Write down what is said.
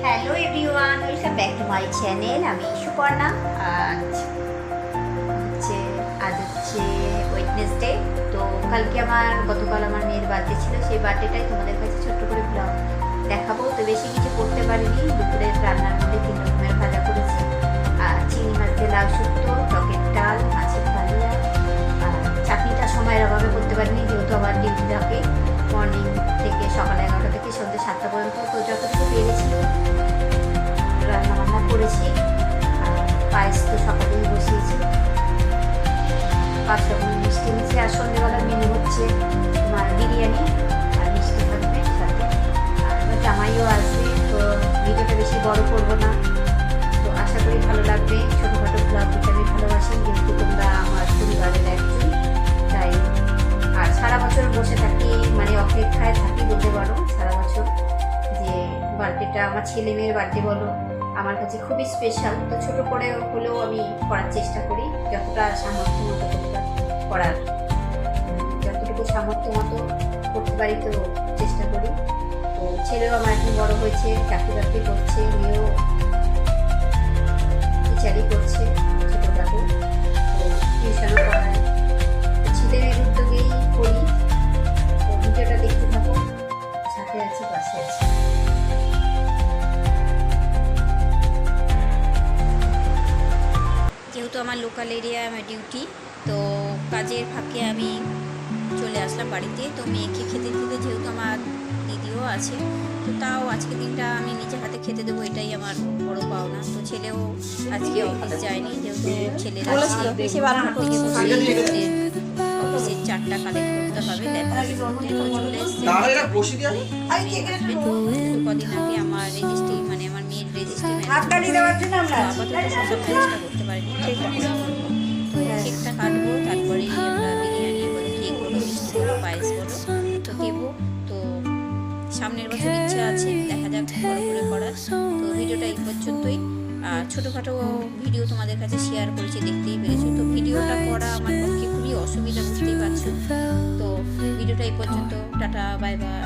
Hello everyone, welcome back to my channel. আমি সুপর্ণা। আজ হচ্ছে ওয়েডনেসডে। তো গতকাল আমার মেয়ের বার্থডে ছিল। সেই বার্থডেটাই তোমাদের কাছে ছোট্ট করে ব্লগ দেখাবো। তো বেশি কিছু করতে পারিনি। দুপুরের রান্নার মধ্যে 3 রকমের ভাজা করেছি, আর চিংড়ি মাছ দিয়ে লাউ শুক্তো, টকের ডাল, মাছের ভাজা। আর চাটনিটা সময়ের অভাবে করতে পারিনি, যেহেতু আমার ডিউটি থাকে মর্নিং থেকে সকাল 11টা থেকে সন্ধ্যে 7টা পর্যন্ত। তো যতটুকু পেরেছি রান্নাবান্না করেছি। আর পায়েস তো সকালেই বসিয়েছি, 5 রকমের মিষ্টি নিয়েছি। আর সন্ধ্যেবেলার মেনু হচ্ছে তোমার বিরিয়ানি আর মিষ্টি থাকবে সাথে। আর আমার জামাইও আসবে। তো ভিডিওটা বেশি বড় করবো না। তো আশা করি ভালো লাগবে। ছোটোখাটো ব্লগ দিতে আমি ভালোবাসি, যেহেতু তোমরা আমার পরিবারের একজন। তাই আর সারা বছর বসে থাকি, মানে অপেক্ষায় থাকি বলতে পারো সারা বছর, যে বার্থডেটা আমার ছেলে মেয়ের বার্থডে বলো আমার কাছে খুবই স্পেশাল। তো ছোটো করে হলেও আমি করার চেষ্টা করি, যতটা সামর্থ্য মতো করার, যতটুকু সামর্থ্য মতো করতে পারি তো চেষ্টা করি। তো ছেলেও আমার এখন বড় হয়েছে, চাকরি বাকরি করছে, মেয়েও টিচারই করছে ছোটোখাটো। তো টিউশনও পড়ায়, ছেলের উদ্যোগেই করি। তো ভিডিওটা দেখতে থাকো, সাথে আছি, পাশে আছি। যেহেতু আমার লোকাল এরিয়া আমার ডিউটি, তো কাজের ফাঁকে আমি চলে আসলাম বাড়িতে। তো মেয়েকে খেতে দিতে, যেহেতু আমার দিদিও আছে, তো তাও আজকে দিনটা আমি নিজে হাতে খেতে দেবো, এটাই আমার বড় পাওনা। তো ছেলেও আজকে অফিস যায়নি, যেহেতু ছেলের অফিসের 4টা কালেক্ট করতে হবে। চলে এসছে কদিন আগে আমার রেজিস্ট্রি, মানে আমার মেয়ের রেজিস্ট্রি করতে পারিনি। তো কেকটা কাটবো, তারপরে আমরা বিরিয়ানি বলো, কেক বলো, মিষ্টি বলো, পায়েস বলো তো দেবো। তো সামনের বছর ইচ্ছা আছে, দেখা যাক বড় করে করার। তো ভিডিওটা এই পর্যন্তই। ছোটোখাটো ভিডিও তোমাদের কাছে শেয়ার করেছি, দেখতেই পেরেছো। তো ভিডিওটা করা আমার পক্ষে খুবই অসুবিধা, বুঝতেই পারছো। তো ভিডিওটা এই পর্যন্ত, টাটা, বাই বাই।